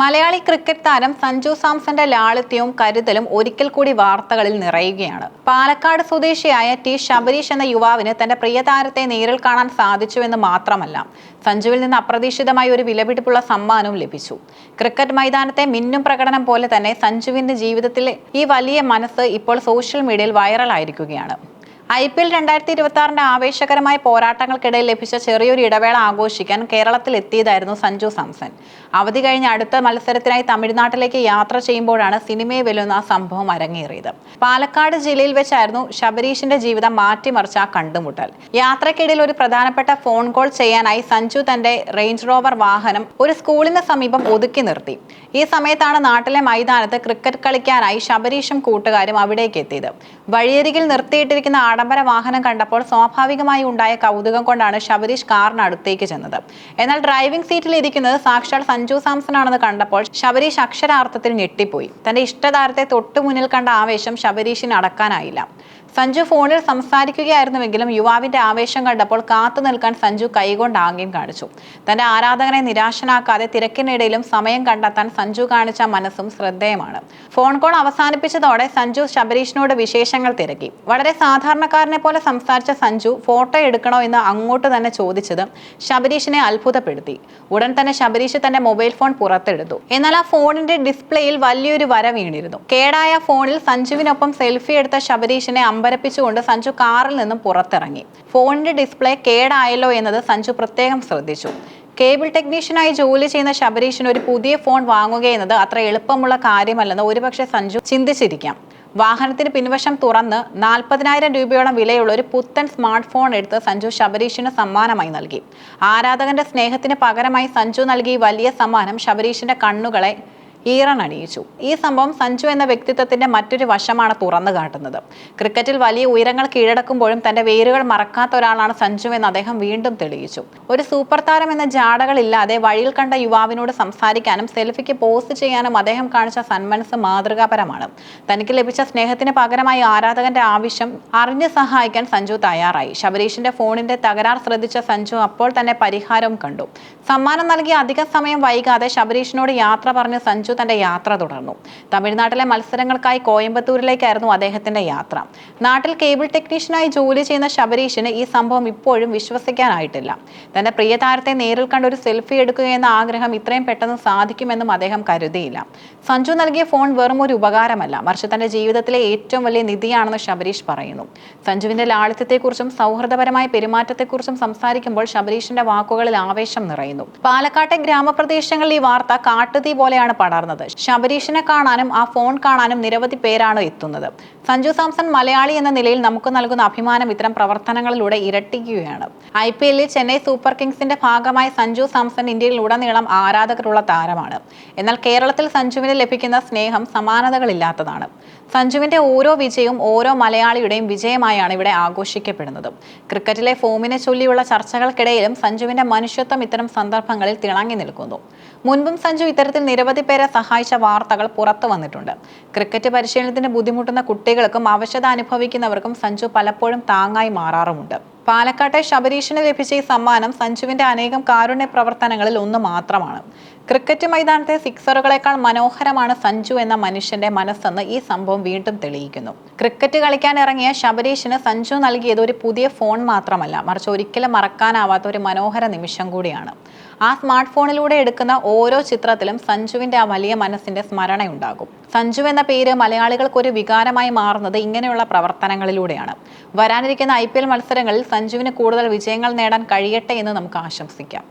Malayali cricket താരം സഞ്ജു സാംസന്റെ ലാളിത്യവും കരുതലും ഒരിക്കൽ കൂടി വാർത്തകളിൽ നിറയുകയാണ്. പാലക്കാട് സ്വദേശിയായ ടി ശബരീഷ് എന്ന യുവാവിന് തന്റെ പ്രിയ താരത്തെ നേരിൽ കാണാൻ സാധിച്ചുവെന്ന് മാത്രമല്ല, സഞ്ജുവിൽ നിന്ന് അപ്രതീക്ഷിതമായി ഒരു വിലപിടിപ്പുള്ള സമ്മാനവും ലഭിച്ചു. ക്രിക്കറ്റ് മൈതാനത്തെ മിന്നും പ്രകടനം പോലെ തന്നെ സഞ്ജുവിന്റെ ജീവിതത്തിലെ ഈ വലിയ മനസ്സ് ഇപ്പോൾ സോഷ്യൽ മീഡിയയിൽ വൈറലായിരിക്കുകയാണ്. IPL 2026 ആവേശകരമായ പോരാട്ടങ്ങൾക്കിടയിൽ ലഭിച്ച ചെറിയൊരു ഇടവേള ആഘോഷിക്കാൻ കേരളത്തിൽ എത്തിയതായിരുന്നു സഞ്ജു സാംസൺ. അവധി കഴിഞ്ഞ് അടുത്ത മത്സരത്തിനായി തമിഴ്നാട്ടിലേക്ക് യാത്ര ചെയ്യുമ്പോഴാണ് സിനിമയെ വെല്ലുന്ന ആ സംഭവം അരങ്ങേറിയത്. പാലക്കാട് ജില്ലയിൽ വെച്ചായിരുന്നു ശബരീഷിന്റെ ജീവിതം മാറ്റിമറിച്ച ആ കണ്ടുമുട്ടൽ. യാത്രക്കിടയിൽ ഒരു പ്രധാനപ്പെട്ട ഫോൺ കോൾ ചെയ്യാനായി സഞ്ജു തന്റെ റേഞ്ച് റോവർ വാഹനം ഒരു സ്കൂളിന് സമീപം ഒതുക്കി നിർത്തി. ഈ സമയത്താണ് നാട്ടിലെ മൈതാനത്ത് ക്രിക്കറ്റ് കളിക്കാനായി ശബരീഷും കൂട്ടുകാരും അവിടേക്ക് എത്തിയത്. വഴിയരികിൽ നിർത്തിയിട്ടിരിക്കുന്ന ആഡംബര വാഹനം കണ്ടപ്പോൾ സ്വാഭാവികമായി ഉണ്ടായ കൗതുകം കൊണ്ടാണ് ശബരീഷ് കാറിന് അടുത്തേക്ക് ചെന്നത്. എന്നാൽ ഡ്രൈവിംഗ് സീറ്റിൽ ഇരിക്കുന്നത് സാക്ഷാൽ സഞ്ജു സാംസൺ ആണെന്ന് കണ്ടപ്പോൾ ശബരീഷ് അക്ഷരാർത്ഥത്തിൽ ഞെട്ടിപ്പോയി. തന്റെ ഇഷ്ടതാരത്തെ തൊട്ടുമുന്നിൽ കണ്ട ആവേശം ശബരീഷിന് അടക്കാനായില്ല. സഞ്ജു ഫോണിൽ സംസാരിക്കുകയായിരുന്നുവെങ്കിലും യുവാവിന്റെ ആവേശം കണ്ടപ്പോൾ കാത്തു നിൽക്കാൻ സഞ്ജു കൈകൊണ്ട് ആംഗ്യം കാണിച്ചു. തന്റെ ആരാധകനെ നിരാശനാക്കാതെ തിരക്കിനിടയിലും സമയം കണ്ടെത്താൻ സഞ്ജു കാണിച്ച മനസ്സും ശ്രദ്ധേയമാണ്. ഫോൺ കോൾ അവസാനിപ്പിച്ചതോടെ സഞ്ജു ശബരീഷിനോട് വിശേഷങ്ങൾ തിരക്കി. വളരെ സാധാരണക്കാരനെ പോലെ സംസാരിച്ച സഞ്ജു ഫോട്ടോ എടുക്കണോ എന്ന് അങ്ങോട്ട് തന്നെ ചോദിച്ചത് ശബരീഷിനെ അത്ഭുതപ്പെടുത്തി. ഉടൻ തന്നെ ശബരീഷ് തന്റെ മൊബൈൽ ഫോൺ പുറത്തെടുത്തു. എന്നാൽ ആ ഫോണിന്റെ ഡിസ്പ്ലേയിൽ വലിയൊരു വര വീണിരുന്നു. കേടായ ഫോണിൽ സഞ്ജുവിനൊപ്പം സെൽഫി എടുത്ത ശബരീഷിനെ അമ്പരപ്പിച്ചുകൊണ്ട് സഞ്ജു കാറിൽ നിന്നും പുറത്തിറങ്ങി. ഫോണിന്റെ ഡിസ്പ്ലേ കേടായല്ലോ എന്നത് സഞ്ജു പ്രത്യേകം ശ്രദ്ധിച്ചു. കേബിൾ ടെക്നീഷ്യനായി ജോലി ചെയ്യുന്ന ശബരീഷിന് ഒരു പുതിയ ഫോൺ വാങ്ങുകയെന്നത് അത്ര എളുപ്പമുള്ള കാര്യമല്ലെന്ന് ഒരുപക്ഷെ സഞ്ജു ചിന്തിച്ചിരിക്കാം. വാഹനത്തിന് പിൻവശം തുറന്ന് 40,000 രൂപയോളം വിലയുള്ള ഒരു പുത്തൻ സ്മാർട്ട് ഫോൺ എടുത്ത് സഞ്ജു ശബരീഷിന് സമ്മാനമായി നൽകി. ആരാധകന്റെ സ്നേഹത്തിന് പകരമായി സഞ്ജു നൽകിയ വലിയ സമ്മാനം ശബരീഷിന്റെ കണ്ണുകളെ ഈറനണിയിച്ചു. ഈ സംഭവം സഞ്ജു എന്ന വ്യക്തിത്വത്തിന്റെ മറ്റൊരു വശമാണ് തുറന്നു കാട്ടുന്നത്. ക്രിക്കറ്റിൽ വലിയ ഉയരങ്ങൾ കീഴടക്കുമ്പോഴും തന്റെ വേരുകൾ മറക്കാത്ത ഒരാളാണ് സഞ്ജു എന്ന് അദ്ദേഹം വീണ്ടും തെളിയിച്ചു. ഒരു സൂപ്പർ താരം എന്ന ജാടകളില്ലാതെ വഴിയിൽ കണ്ട യുവാവിനോട് സംസാരിക്കാനും സെൽഫിക്ക് പോസ്റ്റ് ചെയ്യാനും അദ്ദേഹം കാണിച്ച സന്മനസ് മാതൃകാപരമാണ്. തനിക്ക് ലഭിച്ച സ്നേഹത്തിന് പകരമായി ആരാധകന്റെ ആവശ്യം അറിഞ്ഞു സഹായിക്കാൻ സഞ്ജു തയ്യാറായി. ശബരീഷിന്റെ ഫോണിന്റെ തകരാർ ശ്രദ്ധിച്ച സഞ്ജു അപ്പോൾ തന്നെ പരിഹാരവും കണ്ടു. സമ്മാനം നൽകിയ അധിക സമയം വൈകാതെ ശബരീഷിനോട് യാത്ര പറഞ്ഞ് സഞ്ജു തന്റെ യാത്ര തുടർന്നു. തമിഴ്നാട്ടിലെ മത്സരങ്ങൾക്കായി കോയമ്പത്തൂരിലേക്കായിരുന്നു അദ്ദേഹത്തിന്റെ യാത്ര. നാട്ടിൽ കേബിൾ ടെക്നീഷ്യനായി ജോലി ചെയ്യുന്ന ശബരീഷിന് ഈ സംഭവം ഇപ്പോഴും വിശ്വസിക്കാനായിട്ടില്ല. തന്റെ പ്രിയ താരത്തെ നേരിൽ കണ്ട് ഒരു സെൽഫി എടുക്കുകയെന്ന ആഗ്രഹം ഇത്രയും പെട്ടെന്ന് സാധിക്കുമെന്നും അദ്ദേഹം കരുതിയില്ല. സഞ്ജു നൽകിയ ഫോൺ വെറും ഒരു ഉപകാരമല്ല, മറിച്ച് തന്റെ ജീവിതത്തിലെ ഏറ്റവും വലിയ നിധിയാണെന്ന് ശബരീഷ് പറയുന്നു. സഞ്ജുവിന്റെ ലാളിത്യത്തെക്കുറിച്ചും സൗഹൃദപരമായ പെരുമാറ്റത്തെക്കുറിച്ചും സംസാരിക്കുമ്പോൾ ശബരീഷിന്റെ വാക്കുകളിൽ ആവേശം നിറയുന്നു. പാലക്കാട്ടെ ഗ്രാമപ്രദേശങ്ങളിൽ ഈ വാർത്ത കാട്ടുതീ പോലെയാണ് പടർന്നത്. ശബരീഷിനെ കാണാനും ആ ഫോൺ കാണാനും നിരവധി പേരാണ് എത്തുന്നത്. സഞ്ജു സാംസൺ മലയാളി എന്ന നിലയിൽ നമുക്ക് നൽകുന്ന അഭിമാനം ഇത്തരം പ്രവർത്തനങ്ങളിലൂടെ ഇരട്ടിക്കുകയാണ്. IPL ചെന്നൈ സൂപ്പർ കിങ്സിന്റെ ഭാഗമായ സഞ്ജു സാംസൺ ഇന്ത്യയിൽ ഉടനീളം ആരാധകരുള്ള താരമാണ്. എന്നാൽ കേരളത്തിൽ സഞ്ജുവിന് ലഭിക്കുന്ന സ്നേഹം സമാനതകളില്ലാത്തതാണ്. സഞ്ജുവിന്റെ ഓരോ വിജയവും ഓരോ മലയാളിയുടെയും വിജയമായാണ് ഇവിടെ ആഘോഷിക്കപ്പെടുന്നത്. ക്രിക്കറ്റിലെ ഫോമിനെ ചൊല്ലിയുള്ള ചർച്ചകൾക്കിടയിലും സഞ്ജുവിന്റെ മനുഷ്യത്വം ഇത്തരം സന്ദർഭങ്ങളിൽ തിളങ്ങി നിൽക്കുന്നു. മുൻപും സഞ്ജു ഇത്തരത്തിൽ നിരവധി പേരെ സഹായിച്ച വാർത്തകൾ പുറത്തു വന്നിട്ടുണ്ട്. ക്രിക്കറ്റ് പരിശീലനത്തിന് ബുദ്ധിമുട്ടുന്ന കുട്ടികൾക്കും അവശത അനുഭവിക്കുന്നവർക്കും സഞ്ജു പലപ്പോഴും താങ്ങായി മാറാറുമുണ്ട്. പാലക്കാട്ടെ ശബരീഷിന് ലഭിച്ച ഈ സമ്മാനം സഞ്ജുവിന്റെ അനേകം കാരുണ്യ പ്രവർത്തനങ്ങളിൽ ഒന്ന് മാത്രമാണ്. ക്രിക്കറ്റ് മൈതാനത്തെ സിക്സറുകളെക്കാൾ മനോഹരമാണ് സഞ്ജു എന്ന മനുഷ്യന്റെ മനസ്സെന്ന് ഈ സംഭവം വീണ്ടും തെളിയിക്കുന്നു. ക്രിക്കറ്റ് കളിക്കാൻ ഇറങ്ങിയ ശബരീഷിന് സഞ്ജു നൽകിയത് ഒരു പുതിയ ഫോൺ മാത്രമല്ല, മറിച്ച് ഒരിക്കലും മറക്കാനാവാത്ത ഒരു മനോഹര നിമിഷം കൂടിയാണ്. ആ സ്മാർട്ട് ഫോണിലൂടെ എടുക്കുന്ന ഓരോ ചിത്രത്തിലും സഞ്ജുവിന്റെ ആ വലിയ മനസ്സിന്റെ സ്മരണയുണ്ടാകും. സഞ്ജു എന്ന പേര് മലയാളികൾക്ക് ഒരു വികാരമായി മാറുന്നത് ഇങ്ങനെയുള്ള പ്രവർത്തനങ്ങളിലൂടെയാണ്. വരാനിരിക്കുന്ന IPL മത്സരങ്ങളിൽ സഞ്ജുവിന് കൂടുതൽ വിജയങ്ങൾ നേടാൻ കഴിയട്ടെ എന്ന് നമുക്ക് ആശംസിക്കാം.